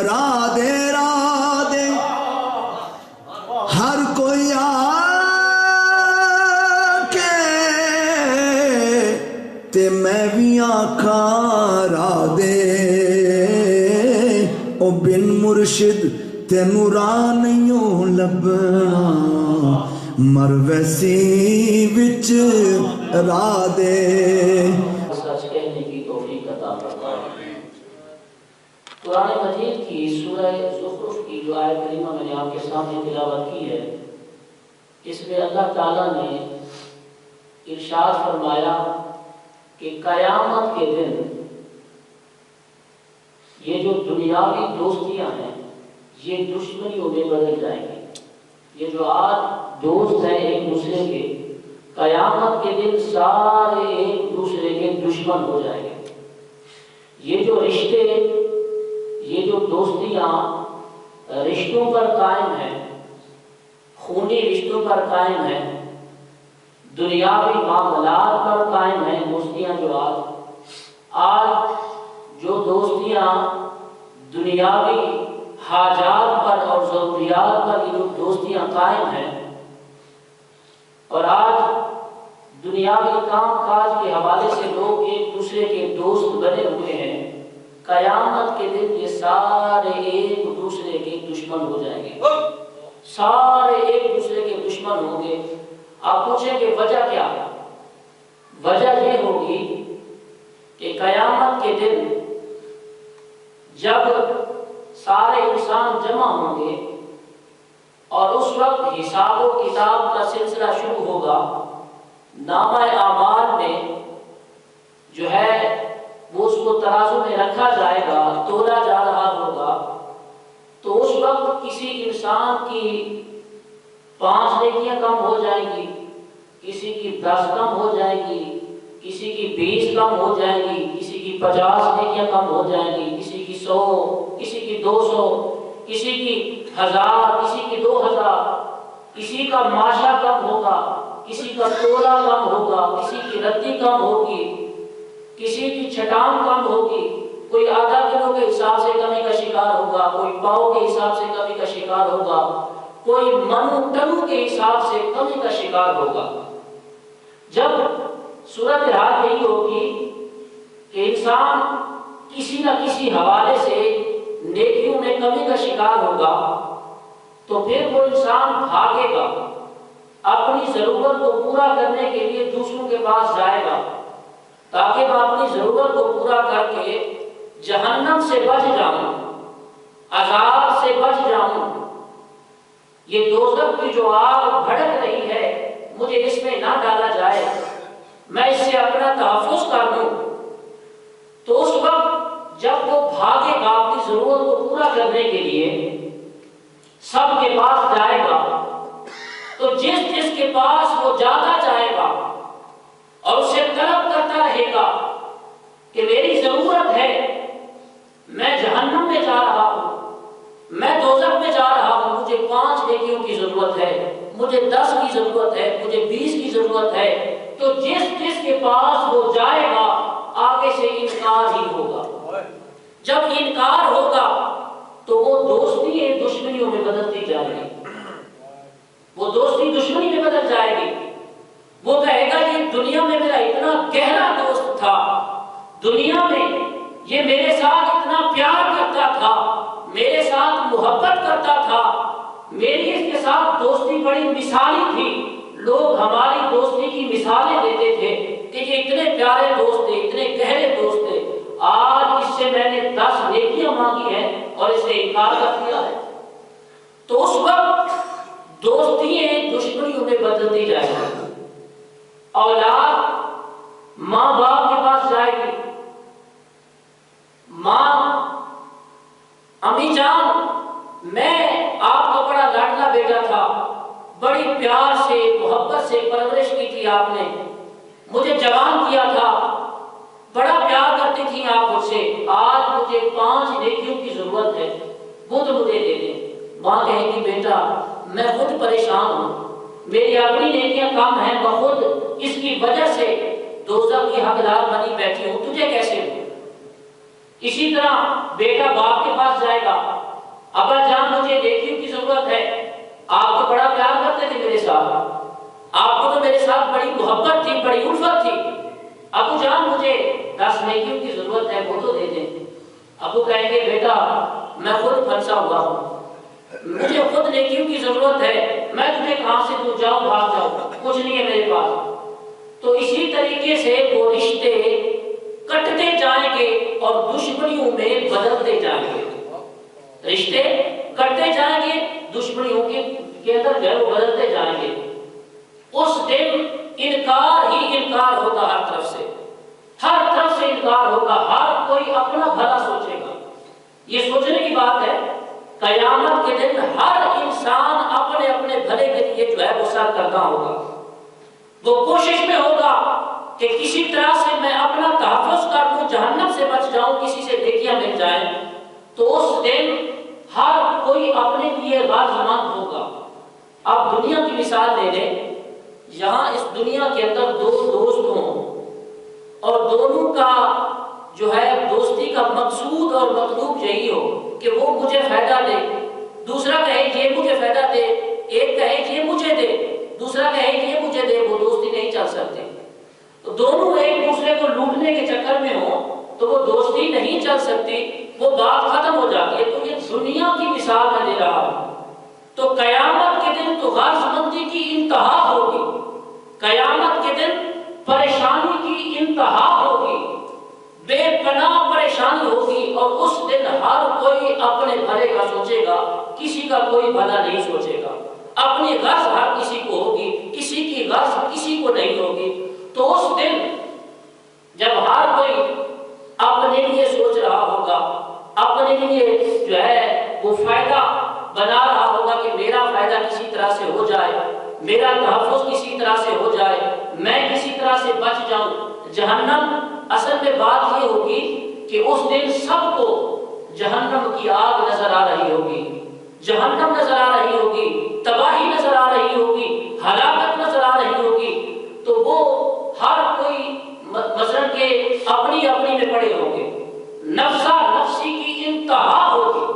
را دے ہر کوئی آکے تے میں بھی آکھاں را دے او بن مرشد تینوں راہ نہیں لبنا مر ویسی وچ راہ دے سچ کہنے کی توفیق عطا فرمائے۔ قرآن مجید کی سورہ زخرف کی جو آیت کریمہ میں نے آپ کے سامنے تلاوت کی ہے، اس میں اللہ تعالیٰ نے ارشاد فرمایا کہ قیامت کے دن یہ جو دنیاوی دوستیاں ہیں یہ دشمنیوں میں بدل جائیں گی۔ یہ جو آج دوست ہیں ایک دوسرے کے، قیامت کے دن سارے ایک دوسرے کے دشمن ہو جائیں گے۔ یہ جو رشتے، یہ جو دوستیاں رشتوں پر قائم ہیں، خونی رشتوں پر قائم ہیں، دنیاوی معاملات پر قائم ہیں، دوستیاں جو آج جو دوستیاں دنیاوی حاجات پر اور ضروریات پر یہ جو دوستیاں قائم ہیں، اور آج دنیاوی کام کاج کے حوالے سے لوگ ایک دوسرے کے دوست بنے ہوئے ہیں، قیامت کے دن یہ سارے ایک دوسرے کے دشمن ہو جائیں گے، سارے ایک دوسرے کے دشمن ہوں گے۔ آپ پوچھیں کہ وجہ کیا ہے؟ وجہ یہ ہوگی کہ قیامت کے دن جب سارے انسان جمع ہوں گے اور اس وقت حساب و کتاب کا سلسلہ شروع ہوگا، نامہ اعمال میں جو ہے وہ اس کو ترازو میں رکھا جائے گا، تولا جا رہا ہوگا، تو اس وقت کسی انسان کی 5 نیکیاں کم ہو جائیں گی، کسی کی 10 کم ہو جائیں گی، کسی کی 20 کم ہو جائیں گی، کسی کی 50 نیکیاں کم ہو جائیں گی، کسی کی 100، کسی کی 200، کسی کی 1000، کسی کی 2000، کسی کا ماشا کم ہوگا، کسی کا تولا کم ہوگا، کسی کی ردی کم ہوگی، کسی کی چھٹان کم ہوگی، کوئی آدھا کلو کے حساب سے کمی کا شکار ہوگا، کوئی پاؤ کے حساب سے کمی کا شکار ہوگا، کوئی منو ٹنو کے حساب سے کمی کا شکار ہوگا۔ جب صورتحال یہی ہوگی کہ انسان کسی نہ کسی حوالے سے نیکیوں میں کمی کا شکار ہوگا، تو پھر وہ انسان بھاگے گا، اپنی ضرورت کو پورا کرنے کے لیے دوسروں کے پاس جائے گا تاکہ میں اپنی ضرورت کو پورا کر کے جہنم سے بچ جاؤں، عذاب سے بچ جاؤں، یہ دوزخ کی جو آگ بھڑک رہی ہے مجھے اس میں نہ ڈالا جائے، میں اس سے اپنا تحفظ کر لوں۔ تو اس وقت جب وہ بھاگے گا اپنی ضرورت کو پورا کرنے کے لیے، سب کے پاس جائے گا، تو جس جس کے پاس وہ جاتا جائے گا اور اسے طلب کرتا رہے گا کہ میری ضرورت ہے، میں جہنم میں جا رہا ہوں، میں دوزخ میں جا رہا ہوں، مجھے 5 نیکیوں کی ضرورت ہے، مجھے 10 کی ضرورت ہے، مجھے 20 کی ضرورت ہے، تو جس جس کے پاس وہ جائے گا آگے سے انکار ہی ہوگا۔ جب انکار ہوگا تو وہ دوستی ایک دشمنیوں میں بدلتی جائے گی، وہ دوستی دشمنی میں بدل جائے گی۔ وہ کہے گا یہ دنیا میں میرا اتنا گہرا دوست تھا، دنیا میں یہ میرے ساتھ اتنا پیار کرتا تھا، میرے ساتھ محبت کرتا تھا، میری اس کے ساتھ دوستی بڑی مثالی تھی، لوگ ہماری دوستی کی مثالیں دیتے تھے کہ یہ اتنے پیارے دوست تھے، اتنے گہرے دوست تھے، آج اس سے میں نے 10 نیکیاں مانگی ہیں اور اس نے انکار کر دیا ہے۔ تو اس وقت دوستی ایک دشمنیوں میں بدلتی جائے گی۔ اولاد ماں باپ کے پاس جائے گی، ماں امی جان میں آپ کا بڑا لاڈلا بیٹا تھا، بڑی پیار سے محبت سے پرورش کی تھی آپ نے، مجھے جوان کیا تھا، بڑا پیار کرتی تھی آپ مجھ سے، آج مجھے 5 نیکیوں کی ضرورت ہے، وہ تو مجھے دے دیں۔ ماں کہے گی بیٹا میں خود پریشان ہوں، میری اپنی نیکیاں کم ہیں، میں خود اس کی وجہ سے دوزخ کی حقدار بنی بیٹھی ہوں، تجھے کیسے دوں؟ اسی طرح بیٹا باپ کے پاس جائے گا، آپ تو بڑا پیار کرتے تھے میرے ساتھ، آپ کو تو میرے ساتھ بڑی محبت تھی، بڑی الفت تھی، ابو جان مجھے 10 نیکیوں کی ضرورت ہے، وہ تو دے دیں۔ ابو کہیں گے بیٹا میں خود پھنسا ہوا ہوں، مجھے خود نیکیوں کی ضرورت ہے، میں تجھے کہاں سے دوں، جاؤ بھاگ جاؤ، کچھ نہیں ہے میرے پاس۔ تو اسی طریقے سے وہ رشتے کٹتے جائیں گے اور دشمنیوں میں بدلتے جائیں گے، رشتے کٹتے جائیں گے، دشمنیوں کے اندر جو ہے وہ بدلتے جائیں گے۔ اس دن انکار ہی انکار ہوگا، ہر طرف سے، ہر طرف سے انکار ہوگا، ہر کوئی اپنا بھلا سوچے گا۔ یہ سوچنے کی بات ہے، قیامت کے دن ہر انسان اپنے اپنے بھلے کے لیے جو ہے وہ سرگرداں ہوگا، وہ کوشش میں ہوگا کہ کسی طرح سے میں اپنا تحفظ کر لوں، جہنم سے بچ جاؤں، کسی سے نیکیاں مل جائیں۔ تو اس دن ہر کوئی اپنے لیے غرضمند ہوگا۔ اب دنیا کی مثال لے لیں، یہاں اس دنیا کے اندر دو دوست ہوں اور دونوں کا جو ہے دوستی کا مقصود اور مطلوب یہی ہو کہ وہ مجھے فائدہ دے، دوسرا کہے یہ مجھے فائدہ دے، ایک کہے یہ مجھے دے، دوسرا کہے یہ مجھے دے، وہ دوستی نہیں چل سکتی۔ تو دونوں ایک دوسرے کو لوٹنے کے چکر میں ہوں تو وہ دوستی نہیں چل سکتی، وہ بات ختم ہو جاتی ہے۔ تو یہ دنیا کی مثال میں دے رہا ہوں۔ تو قیامت کے دن تو غرض مندی کی انتہا ہوگی، قیامت کے دن پریشانی کی انتہا ہوگی، بے پناہ پریشانی ہوگی، اور اس دن ہر کوئی اپنے بھلے کا سوچے گا، کسی کا کوئی بھلا نہیں سوچے گا، اپنی غرض ہر کسی کو ہوگی، کسی کی غرض کسی کو نہیں ہوگی۔ تو اس دن جب ہر کوئی اپنے لیے سوچ رہا ہوگا، اپنے لیے جو ہے وہ فائدہ بنا رہا ہوگا کہ میرا فائدہ کسی طرح سے ہو جائے، میرا تحفظ کسی طرح سے ہو جائے، میں کسی طرح سے بچ جاؤں جہنم۔ اصل میں بات یہ ہوگی کہ اس دن سب کو جہنم کی آگ نظر آ رہی ہوگی، جہنم نظر آ رہی ہوگی، تباہی نظر آ رہی ہوگی، ہلاکت نظر آ رہی ہوگی۔ تو وہ ہر کوئی مثلاً کہ اپنی اپنی میں پڑے ہوں گے، نفسا نفسی کی انتہا ہوگی،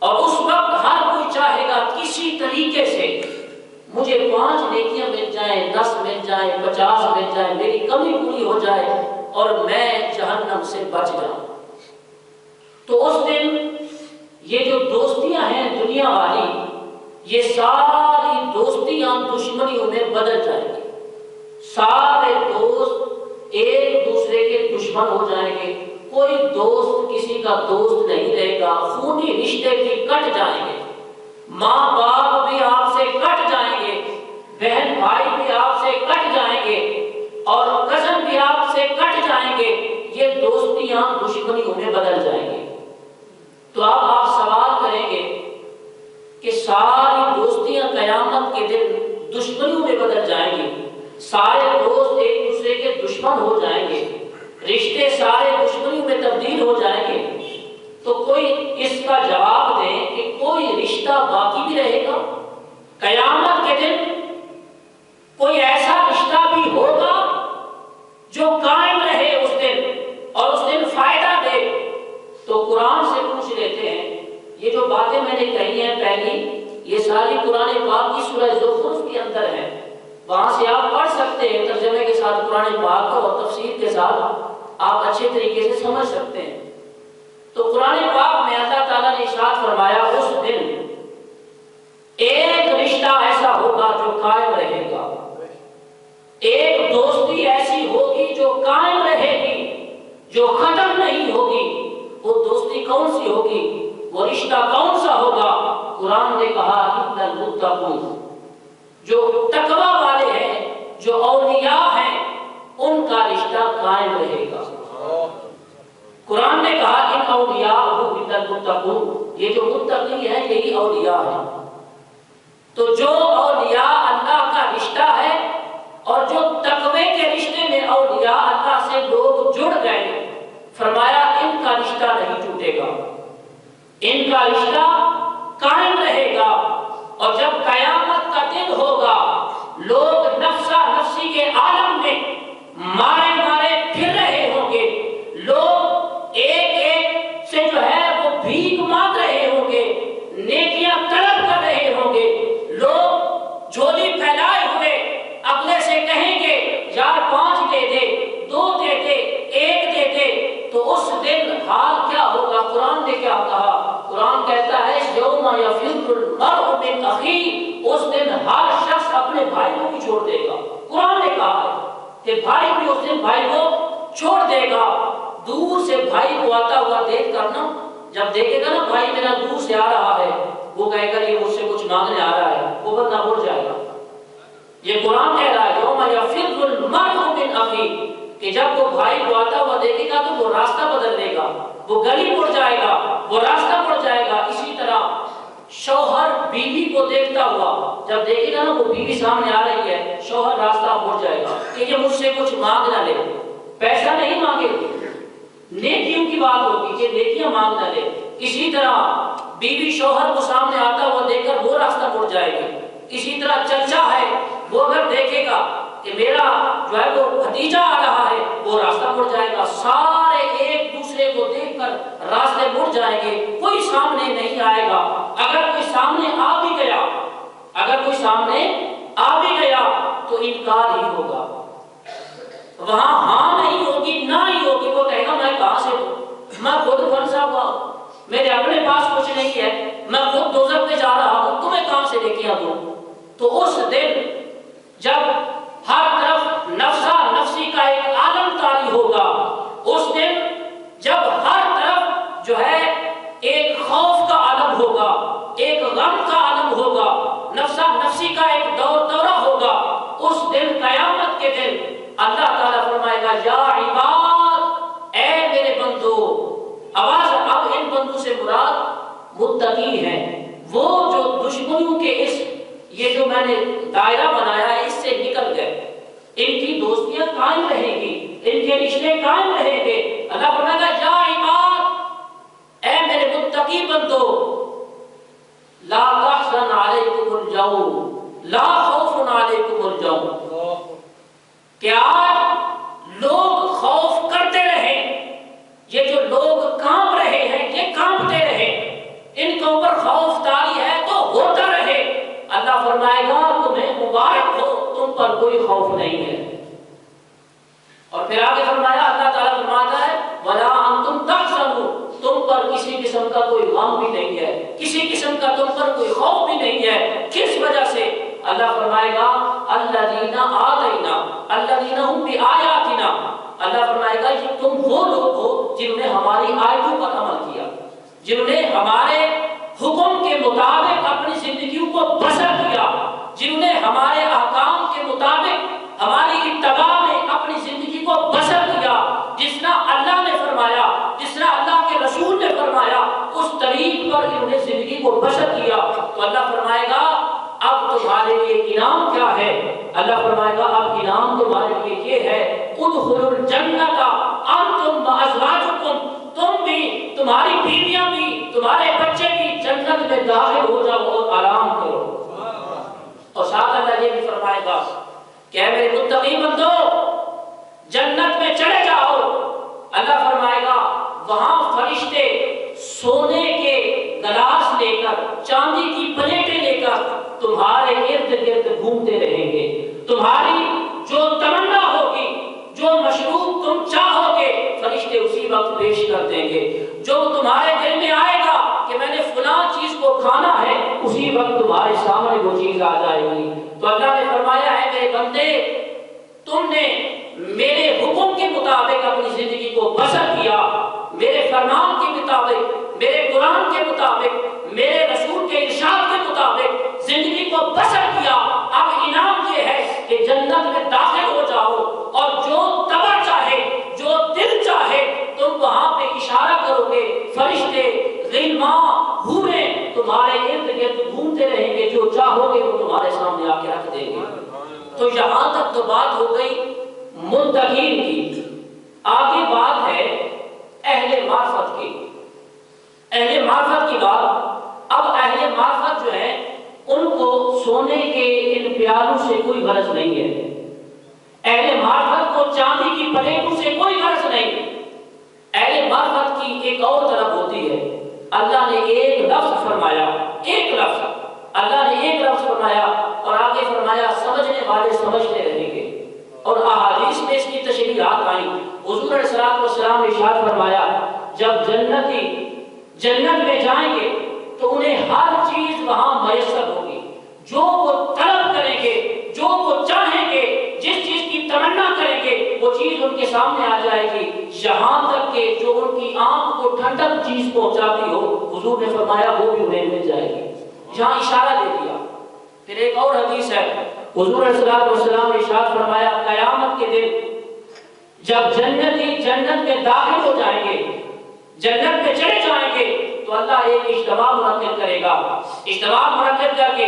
اور اس وقت ہر کوئی چاہے گا کسی طریقے سے مجھے 5 نیکیاں مل جائیں، 10 مل جائیں، 50 مل جائیں، میری کمی پوری ہو جائے اور میں جہنم سے بچ جاؤں۔ تو اس دن یہ جو دوستیاں ہیں دنیا والی، یہ ساری دوستیاں دشمنیوں میں بدل جائیں گی، سارے دوست ایک دوسرے کے دشمن ہو جائیں گے، کوئی دوست کسی کا دوست نہیں رہے گا، خونی رشتے بھی کٹ جائیں گے، ماں باپ بھی آپ سے کٹ جائیں گے، بہن بھائی بھی آپ سے کٹ جائیں گے، اور کزن بھی آپ سے کٹ جائیں گے، یہ دوستیاں دشمنیوں میں بدل جائیں گے۔ تو اب آپ سوال کریں گے کہ ساری دوستیاں قیامت کے دن دشمنیوں میں بدل جائیں گی، سارے دوست ایک دوسرے کے دشمن ہو جائیں گے، رشتے سارے دشمنیوں میں تبدیل ہو جائیں گے، تو کوئی اس کا جواب دے کہ کوئی رشتہ باقی بھی رہے گا؟ قیامت کے دن کوئی ایسا رشتہ بھی ہوگا جو قائم رہے اس دن اور اس دن فائدہ دے؟ تو قرآن سے پوچھ لیتے ہیں، یہ جو باتیں میں نے کہی ہیں پہلی، یہ ساری قرآن پاک کی سورہ زخرف کے اندر ہے، وہاں سے آپ پڑھ سکتے ہیں ترجمے کے ساتھ قرآن پاک اور تفسیر کے ساتھ آپ اچھے طریقے سے سمجھ سکتے ہیں۔ تو قرآن پاک میں اللہ تعالیٰ نے ارشاد فرمایا اس دن ایک رشتہ ایسا ہوگا جو قائم رہے گا، ایک دوستی ایسی ہوگی جو قائم رہے گی، جو ختم نہیں ہوگی۔ وہ دوستی کون سی ہوگی، وہ رشتہ کون سا ہوگا؟ قرآن نے کہا اِنَّ الْمُتَّقُونَ، جو تقوی والے ہیں، جو اولیاء ہیں، ان کا رشتہ قائم رہے گا۔ قرآن نے کہا ان اولیاء اِنَّ الْمُتَّقُونَ، یہ جو متقی ہیں یہی اولیاء ہیں۔ تو جو اولیاء اللہ کا رشتہ ہے اور جو تقوی کے رشتے میں اولیاء اللہ سے لوگ جڑ گئے، فرمایا ان کا رشتہ نہیں ٹوٹے گا، ان کا رشتہ قائم رہے گا۔ اور جب قیامت کا دن ہوگا، لوگ نفسا نفسی کے عالم میں مارے مارے پھر رہے ہوں گے، لوگ ایک ایک سے جو ہے وہ بھیک مانگ رہے ہوں گے، نیکیاں طلب کر رہے ہوں کہ بھائی بھی اس دن بھائی کو چھوڑ دے گا. دور سے بھائی کو آتا ہوا دیکھ کر نا، جب دیکھے گا نا بھائی میرا دور سے آ رہا ہے، وہ کہے گا یہ مجھ سے کچھ مانگنے آ رہا ہے، وہ بندہ اڑ جائے گا. یہ قرآن کہہ رہا ہے یوم یفر المرء من اخیہ، کہ جب وہ بھائی کو آتا ہوا دیکھے گا تو وہ راستہ بدل لے گا، وہ گلی مڑ جائے گا، وہ راستہ مڑ جائے گا. اسی طرح شوہر بیوی کو دیکھتا ہوا جب دیکھے گا نا وہ بیوی سامنے آ رہی ہے، شوہر راستہ مڑ جائے گا کہ یہ مجھ سے کچھ مانگ نہ لے. پیسہ نہیں مانگے، نیکیوں کی بات ہوگی کہ نیکیاں مانگ نہ لے. اسی طرح بیوی شوہر کو سامنے آتا ہوا دیکھ کر وہ راستہ مڑ جائے گی. اسی طرح چچا ہے، وہ اگر دیکھے گا کہ میرا جو ہے وہ بھتیجا آ رہا ہے، وہ راستہ مڑ جائے گا. سارے ایک دوسرے کو دیکھ کر راستے مڑ جائیں گے، کوئی سامنے نہیں آئے گا. اگر کوئی سامنے آ بھی گیا، اگر کوئی سامنے آ بھی گیا تو انکار ہی ہوگا. وہاں ہاں نہیں ہوگی، نہ ہی ہوگی. وہ کہے گا میں کہاں سے ہوں، میں خود پھنسا ہوا ہوں، میرے اپنے پاس کچھ نہیں ہے، میں خود دوزخ میں جا رہا ہوں، تمہیں کہاں سے لے کے آؤں. تو اس دن جب ہر طرف نفسا نفسی کا ایک عالم طاری ہوگا، اس دن جب ہر طرف جو ہے ایک خوف کا عالم ہوگا، ایک غم کا عالم ہوگا، نفسا نفسی کا ایک دورہ ہوگا، اس دن قیامت کے دن اللہ تعالیٰ فرمائے گا یا عباد، اے میرے بندو. آواز اب ان بندوں سے مراد متقی ہیں، وہ جو دشمنیوں کے اس یہ جو میں نے دائرہ بنایا ہے اس سے نکل گئے، ان کی دوستیاں قائم رہیں گی، ان کے رشتے قائم رہیں گے. اللہ فرمائے گا یا عباد، اے میرے متقی بندو، لا تحزن علیکم الجوع لا خوف علیکم الجوع، کہ آج لوگ خوف کرتے رہے، یہ جو لوگ کانپ رہے ہیں یہ کانپتے رہے، ان کے اوپر خوف طاری ہے تو ہوتا رہے. اللہ فرمائے گا تمہیں مبارک ہو، تم پر کوئی خوف نہیں ہے. اور پھر آگے فرمایا، اللہ تعالیٰ فرماتا ہے وَلَا أَنْتُمْ تَحْزَنُونَ، تم پر کسی قسم کا کوئی غم بھی نہیں ہے، کسی قسم کا تم پر کوئی خوف بھی نہیں ہے. کس وجہ سے؟ اللہ فرمائے گا الَّذِينَ آتَيْنَا الَّذِينَ هُمْ بِآيَاتِنَا، اللہ فرمائے گا کہ تم وہ لوگ ہو جنہوں نے ہماری آیتوں پر عمل کیا، جنہوں نے ہمارے حکم کے مطابق اپنی زندگیوں کو بسر کیا، جنہوں نے ہمارے احکام کے مطابق ہماری اتباع میں اپنی زندگی کو بسر کیا. جس طرح اللہ نے فرمایا، جس طرح اللہ کے رسول نے فرمایا، اس طریق پر انہوں نے زندگی کو بسر کیا. تو اللہ فرمائے گا اب تمہارے لیے انعام کیا ہے؟ اللہ فرمائے گا اب انعام تمہارے لیے یہ ہے ادخلوا الجنت انتم وازواجکم، تم بھی، تمہاری بیویاں بھی، تمہارے بچے بھی جنت میں داخل ہو جاؤ اور آرام کرو. اور ساتھ اللہ یہ بھی فرمائے گا کہ اے میرے متقی بندو جنت میں چلے جاؤ. اللہ فرمائے گا وہاں فرشتے سونے کے گلاس لے کر، چاندی کی پلیٹیں لے کر تمہارے ارد گرد گھومتے رہیں گے. تمہاری جو تمنا ہوگی، جو مشروب تم چاہو گے، فرشتے اسی وقت پیش کر دیں گے. جو تمہارے دل میں آئے گا کہ میں نے فلاں چیز کو کھانا ہے، اسی وقت تمہارے سامنے وہ چیز آ جائے گی. تو اللہ نے فرمایا ہے میرے بندے تم نے میرے حکم کے مطابق اپنی زندگی کو بسر کیا، میرے فرمان کے مطابق، میرے قرآن کے مطابق، میرے رسول کے ارشاد کے مطابق زندگی کو بسر کیا. اب انعام یہ ہے کہ جنت میں داخل ہو جاؤ، اور جو طبع چاہے، جو دل چاہے، تم وہاں پہ اشارہ کرو گے، فرشتے غلمان حوریں تمہارے ارد گرد گھومتے رہیں گے، جو چاہو گے وہ تمہارے سامنے آ کے رکھ دیں گے. تو یہاں تک تو بات ہو گئی متقین کی. آگے بات ہے اہل معرفت کی. اہل معرفت کی بات. اب اہل معرفت جو ہے ان کو سونے کے ان پیالوں سے کوئی غرض نہیں ہے، اہل معرفت کو چاندی کی پلیٹوں سے کوئی غرض نہیں. اہل معرفت کی ایک اور طرف ہوتی ہے. اللہ نے ایک لفظ فرمایا، ایک لفظ اللہ نے ایک لفظ فرمایا اور آگے فرمایا سمجھنے والے سمجھتے رہیں گے. اور احادیث میں اس کی تشریحات آئیں. حضور علیہ الصلوۃ والسلام نے ارشاد فرمایا جب جنتی جنت میں جائیں گے تو انہیں ہر چیز وہاں میسر ہوگی، جو وہ طلب کریں گے، جو وہ چاہیں گے، جس چیز کی تمنا کریں گے چیز ان کے سامنے آ جائے گی یہاں تک کہ جو ان کی آنکھ کو ٹھنڈک چیز پہنچاتی ہو، حضور نے فرمایا وہ بھی انہیں مل جائے گی. یہاں اشارہ دے دیا. پھر ایک اور حدیث ہے، حضور علیہ السلام نے ارشاد فرمایا قیامت کے دن جب جنتی جنت میں داخل ہو جائیں گے، جنت میں چلے جائیں گے، تو اللہ ایک اجتماع منعقد کرے گا. اجتماع منعقد کر کے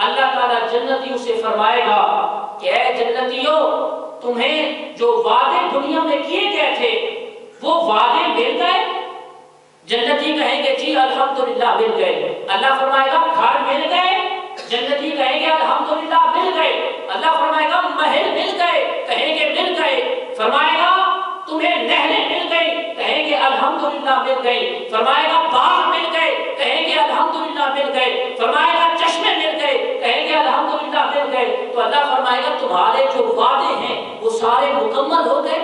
اللہ تعالیٰ جنتیوں سے فرمائے گا کہ اے جنتیوں، تمہیں جو وعدے دنیا میں کیے گئے تھے وہ وعدے مل گئے؟ جنتی کہیں گے جی الحمدللہ مل گئے. اللہ فرمائے گا گھر مل گئے؟ جنتی کہیں گے الحمدللہ مل گئے. اللہ فرمائے گا محل مل گئے؟ کہیں گے مل گئے. فرمائے گا تمہیں نہریں مل گئی؟ کہیں گے الحمدللہ مل گئی. فرمائے گا باغ مل گئے؟ کہیں گے الحمدللہ مل گئے. فرمائے گا چشمے مل گئے؟ کہیں گے الحمدللہ مل گئے. تو اللہ فرمائے گا تمہارے جو وعدے ہیں وہ سارے مکمل ہو گئے.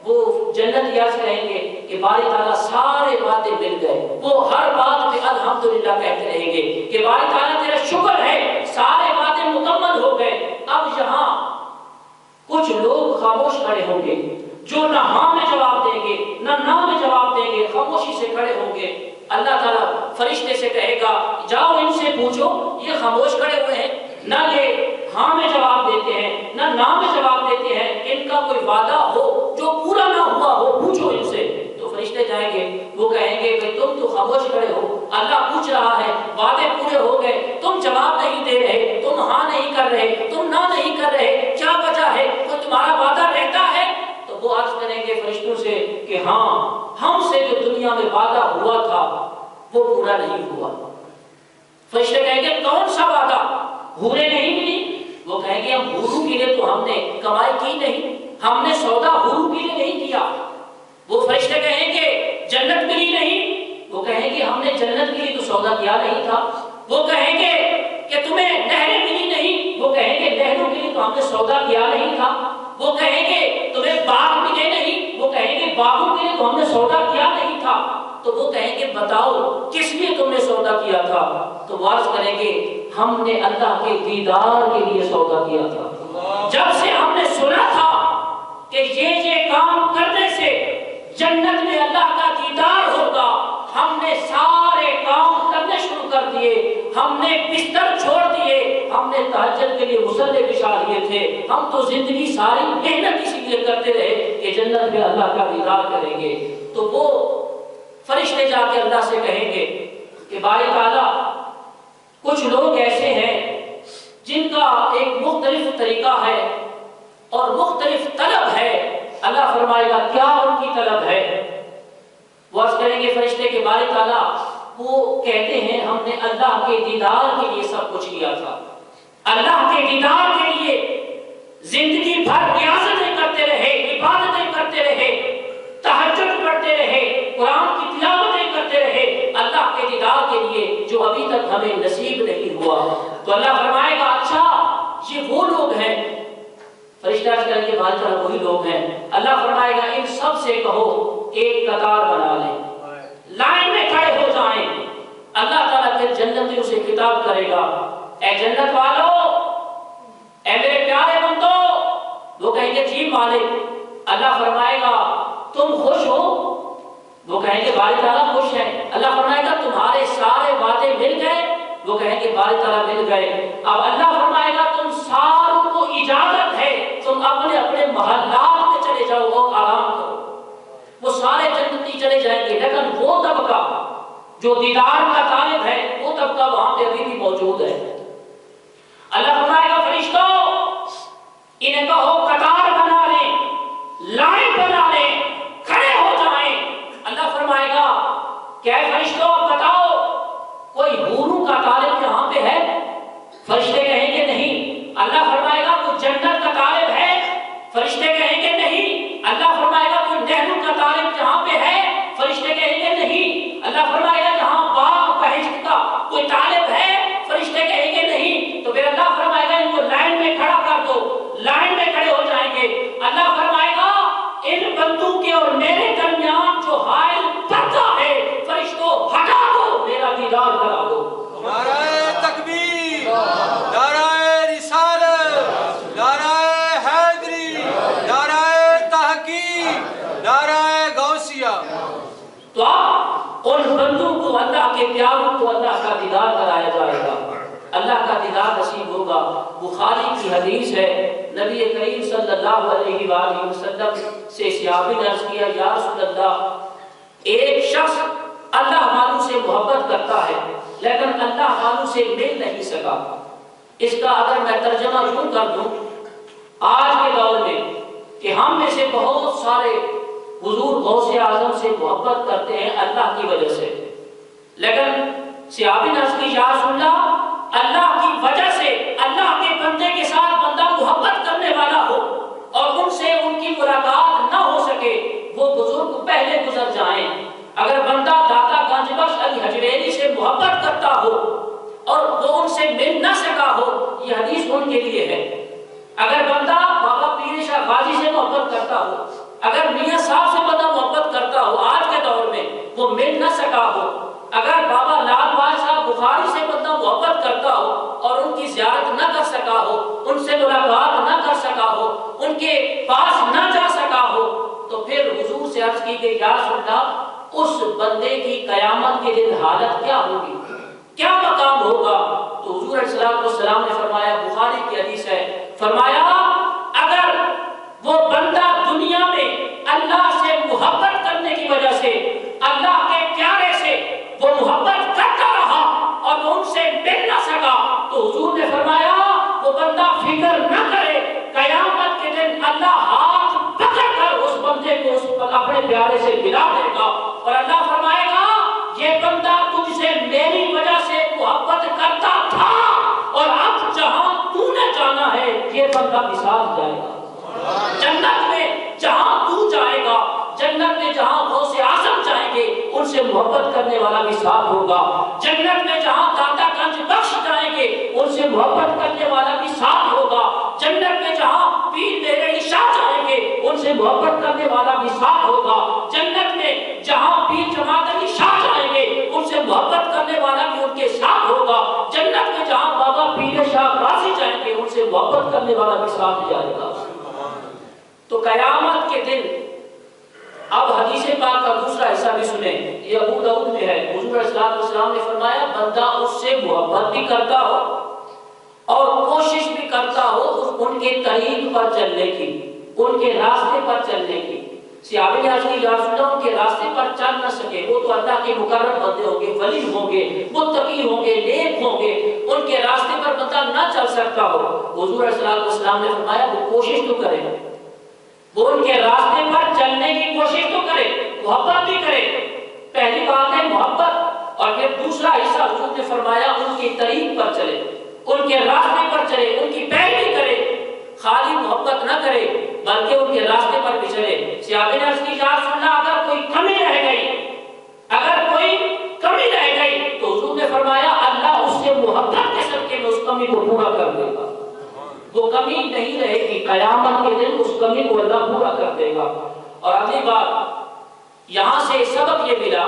وہ جنت یاد کہیں گے کہ باری تعالیٰ سارے وعدے مل گئے. وہ ہر بات میں الحمدللہ کہتے رہیں گے کہ باری تعالیٰ تیرا شکر ہے سارے وعدے مکمل ہو گئے. اب یہاں کچھ لوگ خاموش کھڑے ہوں گے جو نہ ہاں میں جواب دیں گے نہ میں جواب دیں گے، خاموشی سے کھڑے ہوں گے. اللہ تعالیٰ فرشتے سے کہے گا جاؤ ان سے پوچھو، یہ خاموش کھڑے ہوئے ہیں، نہ یہ ہاں میں جواب دیتے ہیں نہ میں جواب دیتے ہیں، ان کا کوئی وعدہ ہو جو پورا نہ ہوا ہو پوچھو ان سے. تو فرشتے جائیں گے، وہ کہیں گے کہ تم تو خاموش کھڑے ہو، اللہ پوچھ رہا ہے، وعدے پورے ہو گئے، تم جواب نہیں دے رہے، تم ہاں نہیں کر رہے، تم نہ نہیں کر رہے، کیا وجہ ہے؟ کوئی تمہارا وعدہ رہتا ہے؟ تو وہ عرض کریں گے فرشتوں سے کہ ہاں ہم سے جو دنیا میں وعدہ ہوا تھا وہ پورا نہیں ہوا. فرشتے کہیں گے کون سا وعدہ؟ حوریں نہیں ملی؟ وہ کہیں گے ہم حوروں کے لیے تو ہم نے کمائی کی نہیں، ہم نے سودا حوروں کے لیے نہیں کیا. وہ فرشتے کہیں گے جنت ملی نہیں؟ وہ کہیں گے ہم نے جنت کے لیے تو سودا کیا نہیں تھا. وہ کہیں گے کہ تمہیں نہریں ملی نہیں؟ وہ کہیں گے نہروں کے لیے تو ہم نے سودا کیا نہیں تھا. وہ کہیں گے تمہیں باغ ملے نہیں؟ وہ کہیں گے باغوں کے لیے تو ہم نے سودا کیا نہیں تھا. تو وہ کہیں گے بتاؤ کس لیے تم نے سودا کیا تھا؟ تو وہ عرض کریں گے ہم نے اللہ کے دیدار کے لیے سودا کیا تھا. جب سے ہم نے سنا تھا کہ یہ کام کرنے سے جنت میں اللہ کا دیدار ہوگا، ہم نے سارے کام کرنے شروع کر دیے. ہم نے بستر چھوڑ دیے، ہم نے تہجد کے لیے مصلے بچھا دیے تھے. ہم تو زندگی ساری محنت اسی لیے کرتے رہے کہ جنت میں اللہ کا دیدار کریں گے. تو وہ فرشتے جا کے اللہ سے کہیں گے کہ باری تعالیٰ کچھ لوگ ایسے ہیں جن کا ایک مختلف طریقہ ہے اور مختلف طلب ہے. اللہ فرمائے گا کیا ان کی طلب ہے؟ وہ عرض کریں گے فرشتے کے باری تعالیٰ وہ کہتے ہیں ہم نے اللہ کے دیدار کے لیے سب کچھ کیا تھا، اللہ کے دیدار کے لیے زندگی بھر ریاضتیں کرتے رہے، عبادتیں کرتے رہے، تہجد پڑھتے رہے، قرآن کی تلاوتیں کرتے رہے اللہ کے دیدار کے لیے، جو ابھی تک ہمیں نصیب نہیں ہوا. تو اللہ فرمائے گا اچھا یہ وہ لوگ ہیں. فرشتہ کریں گے بھائی تعالیٰ وہی لوگ ہیں. اللہ فرمائے گا ان سب سے کہو ایک قطار بنا لیں، لائن میں کھڑے ہو جائیں. اللہ تعالیٰ پھر جنتیوں سے خطاب کرے گا اے جنت والو، اے میرے پیارے بندو. وہ کہیں گے جی مالک. اللہ فرمائے گا تم خوش ہو؟ وہ کہیں گے باری تعالیٰ خوش ہیں. اللہ فرمائے گا تمہارے سارے وعدے مل گئے؟ وہ کہیں گے باری تعالیٰ مل گئے. اب اللہ فرمائے گا تم ساروں کو اجازت ہے تم اپنے اپنے محلات میں چلے جاؤ اور آرام کرو. وہ سارے جنتی چلے جائیں گے، لیکن وہ طبقہ جو دیدار کا طالب ہے وہ طبقہ وہاں پہ ابھی بھی موجود ہے. اللہ فرمائے گا فرشتوں انہیں کہو قطار بنا لیں، لائن بنا لیں، کھڑے ہو جائیں. اللہ فرمائے گا کیا فرشتوں بتاؤ کوئی حوروں کا طالب یہاں پہ ہے؟ فرشتے کہیں گے نہیں. اللہ فرمائے گا کوئی جنت کا طالب ہے؟ فرشتے کہیں گے نہیں. اللہ فرمائے گا کوئی نہروں کا طالب یہاں پہ ہے؟ فرشتے کہیں گے نہیں. اللہ فرمائے گا یہاں باغ بہشت کا کوئی طالب ہے؟ فرشتے کہیں گے نہیں. تو پھر اللہ فرمائے گا ان کو لائن میں کھڑا کر دو، لائن میں کھڑے ہو جائیں گے. اللہ فرمائے گا ان بندوں کے اور میرے درمیان جو حائل پردہ ہے فرشتوں ہٹا دو، میرا دیدار کرا دو. نعرہ تکبیر، نعرہ رسالت، نعرہ حیدری، نعرہ تحقیق. پیاروں کو اللہ کا دیدار کرایا جائے گا، اللہ کا دیدار نصیب ہوگا۔ بخاری کی حدیث ہے، نبی کریم صلی اللہ علیہ وآلہ وسلم سے صحابی نے عرض کیا، یا رسول اللہ، ایک شخص اللہ والوں سے محبت کرتا ہے لیکن اللہ والوں سے مل نہیں سکا۔ اس کا اگر میں ترجمہ یوں کر دوں آج کے دور میں کہ ہم میں سے بہت سارے حضور غوث اعظم سے محبت کرتے ہیں اللہ کی وجہ سے، لیکن صحابی نے عرض کی، یا رسول اللہ، اللہ کی وجہ سے اللہ کے بندے کے ساتھ بندہ محبت کرنے والا ہو اور ان سے ان کی ملاقات نہ ہو سکے، وہ بزرگ پہلے گزر جائیں۔ اگر بندہ داتا گنج بخش علی حجویری سے محبت کرتا ہو اور وہ ان سے مل نہ سکا ہو، یہ حدیث ان کے لیے ہے۔ اگر بندہ بابا پیر شاہ غازی سے محبت کرتا ہو، اگر میاں صاحب سے بندہ محبت کرتا ہو آج کے دور میں وہ مل نہ سکا ہو، اگر بابا لال باز صاحب بخاری سے بندہ محبت کرتا ہو اور ان کی زیارت نہ کر سکا ہو، ان سے ملاقات نہ کر سکا ہو، ان کے پاس نہ جا سکا ہو، تو پھر حضور سے عرض کی گئی، یا رسول اللہ، اس بندے کی قیامت کے دن حالت کیا ہوگی، کیا مقام ہوگا؟ تو حضور علیہ السلام نے فرمایا، بخاری کی حدیث ہے، فرمایا اگر وہ بندہ دنیا میں اللہ سے محبت کرنے کی وجہ سے، اللہ کے پیارے سے وہ محبت کرتا رہا اور وہ ان سے مل نہ سکا، تو حضور نے فرمایا وہ بندہ فکر نہ کرے، قیامت کے دن اللہ ہاتھ پکڑ کر اس بندے کو اپنے پیارے سے ملا دے گا اور اللہ فرمائے گا، یہ بندہ تجھ سے میری وجہ سے محبت کرتا تھا اور اب جہاں تو نے جانا ہے یہ بندہ بھی ساتھ جائے گا۔ جنت میں جہاں تو جائے گا، جنت میں جہاں غوث اعظم جائیں گے ان سے محبت کرنے والا بھی ساتھ ہوگا، جنت میں جہاں داتا گنج بخش جائیں گے ان سے محبت کرنے والا بھی ساتھ ہوگا، جنت میں جہاں پیر میرے شاہ جائیں گے ان سے محبت کرنے والا بھی ساتھ ہوگا، جنت میں جہاں پیر جماعت علی شاہ جائیں گے ان سے محبت کرنے والا بھی ان کے ساتھ ہوگا، جنت میں جہاں بابا پیر شاہ غازی جائیں گے ان سے محبت کرنے والا بھی ساتھ جائے گا۔ تو قیامت کے دن اب حدیث پاک کا دوسرا حصہ بھی سنیں، یہ ابو داؤد میں ہے، حضور علیہ السلام نے فرمایا بندہ اس سے محبت بھی کرتا ہو اور کوشش بھی کرتا ہو ان کے طریق پر چلنے کی، ان کے راستے پر چلنے کی۔ صحابی نے عرض کی، یا رسول اللہ، ان کے راستے پر چل نہ سکے، وہ تو اللہ کے مقرب بندے ہوں گے، ولی ہوں گے، متقی ہوں گے، نیک ہوں گے، ان کے راستے پر بندہ نہ چل سکتا ہو، حضور علیہ السلام نے فرمایا وہ کوشش تو کرے، وہ ان کے راستے پر چلنے کی کوشش تو کرے، محبت بھی کرے۔ پہلی بات ہے محبت، اور پھر دوسرا حصہ حضور نے فرمایا ان کی طریق پر چلے، ان کے راستے پر چلے، ان کی پیروی کرے، خالی محبت نہ کرے بلکہ ان کے راستے پر بھی چلے۔ صحابی نے عرض کی، یا رسول اللہ، اگر کوئی کمی رہ گئی، اگر کوئی کمی رہ گئی تو حضور نے فرمایا اللہ اس سے محبت کے صدقے میں اس کمی کو پورا کر دے گا، وہ کمی نہیں رہے گی، قیامت کے دن اس کمی کو اللہ پورا کر دے گا۔ اور اگلی بات یہاں سے سبق یہ ملا،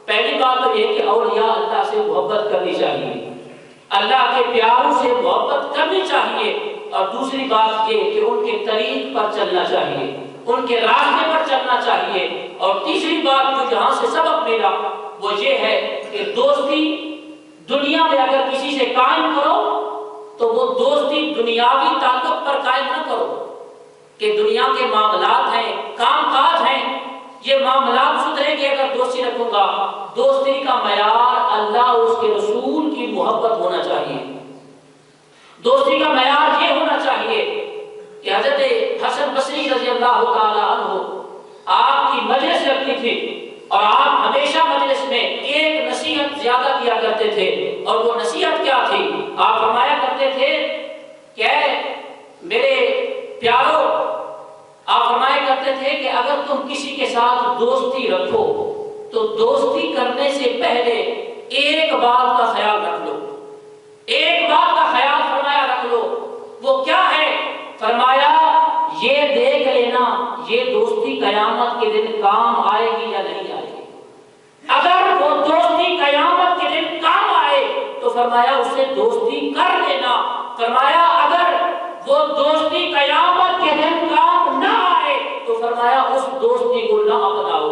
پہلی بات تو یہ کہ اولیاء اللہ سے محبت کرنی چاہیے، اللہ کے پیاروں سے محبت کرنی چاہیے، اور دوسری بات یہ کہ ان کے طریق پر چلنا چاہیے، ان کے راستے پر چلنا چاہیے، اور تیسری بات جو یہاں سے سبق ملا وہ یہ ہے کہ دوستی دنیا میں اگر کسی سے قائم کرو تو وہ دوستی دنیاوی تعلق پر قائم نہ کرو کہ دنیا کے معاملات ہیں، کام کاج ہیں، یہ معاملات سدھریں گے اگر دوستی رکھوں گا۔ دوستی کا معیار اللہ اور اس کے رسول کی محبت ہونا چاہیے، دوستی کا معیار یہ ہونا چاہیے کہ حضرت حسن بصری رضی اللہ تعالی عنہ آپ کی مجلس لگتی تھی اور آپ ہمیشہ مجلس میں ایک نصیحت زیادہ کیا کرتے تھے، اور وہ نصیحت کیا تھی؟ آپ فرمایا کرتے تھے کہ میرے پیارو، آپ فرمایا کرتے تھے کہ اگر تم کسی کے ساتھ دوستی رکھو تو دوستی کرنے سے پہلے ایک بات کا خیال رکھ لو، ایک بات کا خیال فرمایا رکھ لو، وہ کیا ہے؟ فرمایا یہ دیکھ لینا یہ دوستی قیامت کے دن کام آئے گی یا نہیں آئے گی۔ اگر وہ دوستی قیامت کے دن کام آئے تو فرمایا اس سے دوستی کر لینا، فرمایا اگر وہ دوستی قیامت کے دن کام نہ آئے تو فرمایا اس دوستی کو نہ اپناؤ،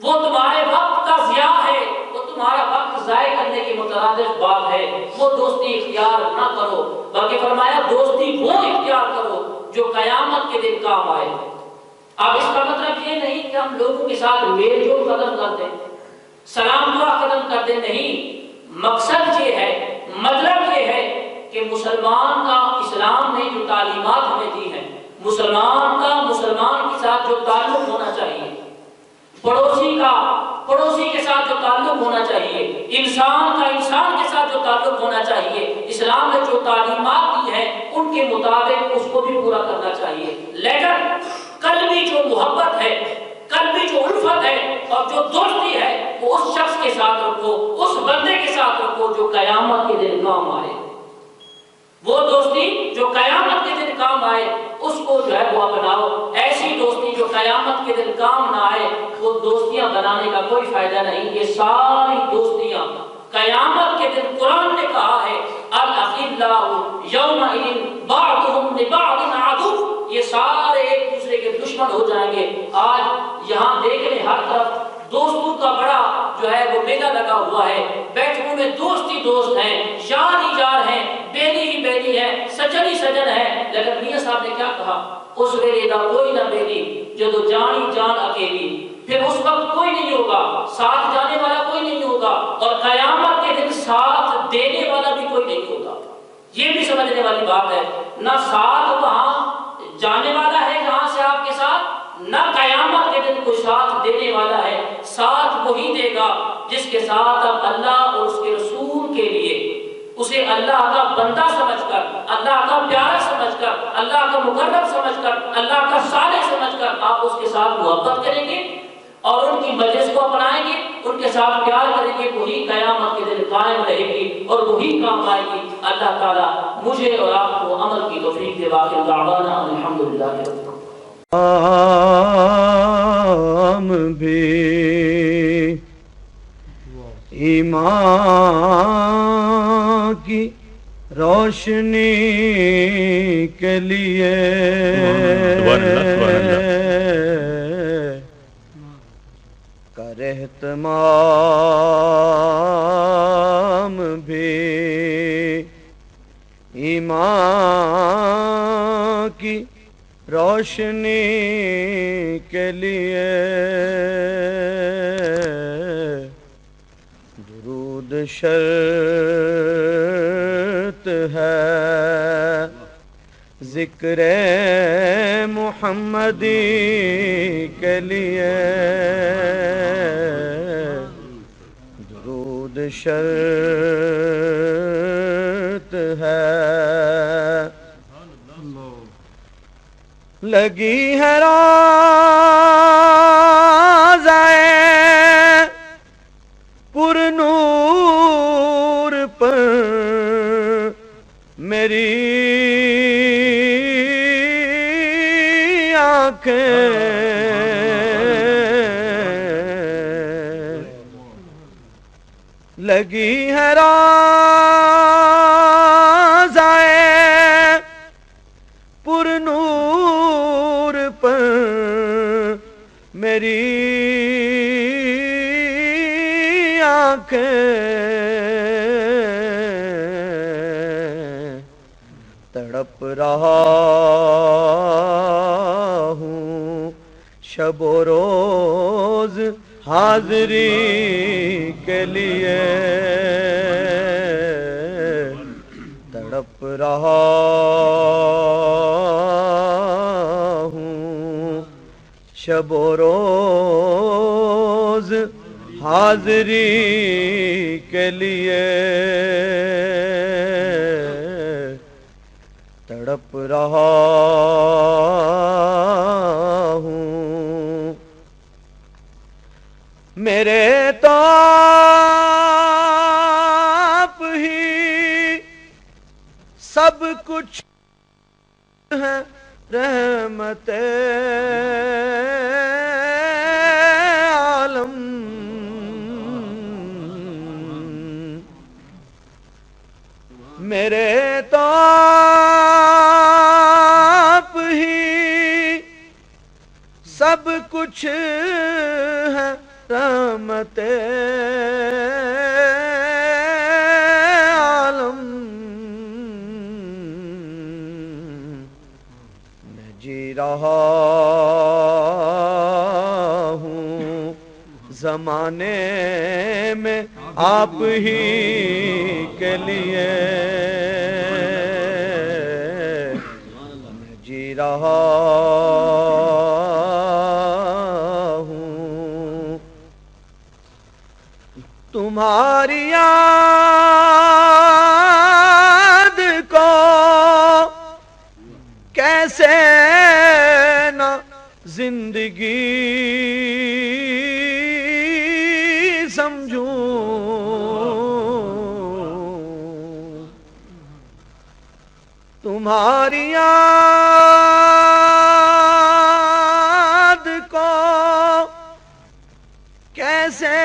وہ تمہارے وقت کا ضیاع ہے، وہ تمہارا وقت مترادف بات ہے، وہ دوستی اختیار نہ کرو، بلکہ فرمایا دوستی وہ اختیار کرو جو قیامت کے دن کام آئے۔ اب اس کا مطلب یہ نہیں کہ ہم لوگوں کے ساتھ میل جول ختم کر دیں، سلام دعا ختم کر دیں، نہیں، مقصد یہ ہے، مطلب یہ ہے کہ مسلمان کا اسلام نے جو تعلیمات ہمیں دی ہیں، مسلمان کا مسلمان کے ساتھ جو تعلق ہونا چاہیے، پڑوسی کا پڑوسی کے ساتھ جو تعلق ہونا چاہیے، انسان کا انسان کے ساتھ جو تعلق ہونا چاہیے، اسلام نے جو تعلیمات دی ہیں ان کے مطابق اس کو بھی پورا کرنا چاہیے۔ لیکن قلبی جو محبت ہے، قلبی جو الفت ہے اور جو دوستی ہے، وہ اس شخص کے ساتھ رکھو، اس بندے کے ساتھ رکھو جو قیامت کے دن کام آئے۔ وہ دوستی جو قیامت کے دن کام آئے اس کو جو ہے وہ اپناؤ۔ ایسی دوستی جو قیامت کے دن کام نہ آئے، وہ دوستیاں بنانے کا کوئی فائدہ نہیں۔ یہ ساری دوستیاں قیامت کے دن قرآن نے کہا ہے الاخلاء یومئذ بعضهم لبعض عدو، یہ سارے ایک دوسرے کے دشمن ہو جائیں گے۔ آج یہاں دیکھ لیں ہر طرف دوستوں کا بڑا جو ہے وہ میلہ لگا ہوا ہے، بیٹھوں میں دوست ہی دوست ہیں، یار ہی یار ہیں، بیلی ہی بیلی ہے، سجن ہی سجن ہے۔ لیکن میاں صاحب نے کیا کہا؟ اس ویلے دا کوئی نہ بیلی جدو جانی جان اکیلی، پھر اس وقت کوئی نہیں ہوگا، ساتھ جانے والا کوئی نہیں ہوگا، اور قیامت کے دن ساتھ دینے والا بھی کوئی نہیں ہوگا۔ یہ بھی سمجھنے والی بات ہے، نہ ساتھ وہاں جانے والا ہے جہاں سے آپ کے ساتھ، نہ قیامت کے دن کوئی ساتھ دینے والا ہے۔ ساتھ وہی دے گا جس کے ساتھ اب اللہ اور اس کے رسول کے لیے اسے اللہ کا بندہ سمجھ کر، اللہ کا پیارا سمجھ کر، اللہ کا مقرب سمجھ کر، اللہ کا صالح سمجھ کر آپ اس کے ساتھ محبت کریں گے اور ان کی مجلس کو اپنائیں گے، ان کے ساتھ پیار کریں گے، وہی قیامت کے دن قائم رہے گی اور وہی کام آئے گی۔ اللہ تعالیٰ مجھے اور آپ کو عمل کی توفیق دے۔ باقی دعوانا الحمدللہ رب العالمین۔ بھی ایمان کی روشنی کے لیے کر اہتمام بھی ایمان کی روشنی کے لیے درود شرط ہے، ذکر محمدی کے لیے درود شرط ہے۔ لگی ہے روضۂ پر نور پر میری آنکھیں، لگی ہے روضۂ پر نور پر میری آنکھیں، تڑپ رہا ہوں شب و روز حاضری کے لیے، تڑپ رہا ہوں شب و روز حاضری کے لیے، تڑپ رہا ہوں۔ میرے تو آپ ہی سب کچھ ہے، رحمت عالم، میرے تو آپ ہی سب کچھ ہے، رحمت رہا ہوں زمانے میں آپ ہی کے لیے، میں جی رہا ہوں تمہاری یاد کو کیسے نہ زندگی سمجھوں، تمہاری یاد کو کیسے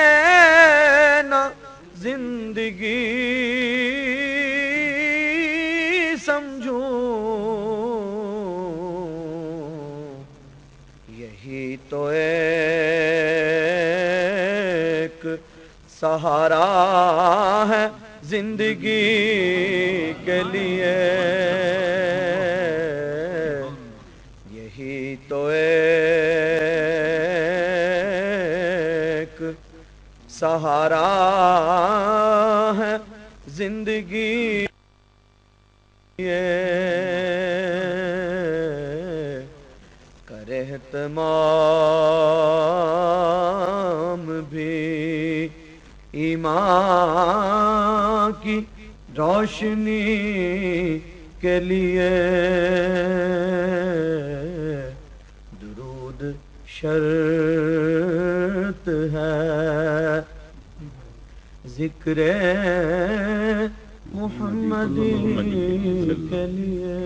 نہ زندگی سمجھوں، یہی تو ایک سہارا ہے زندگی کے لیے، یہی تو ایک سہارا ہے زندگی، کرے اہتمام بھی ایمان کی روشنی کے لیے، درود شرط ہے ذکر محمدی کے لیے۔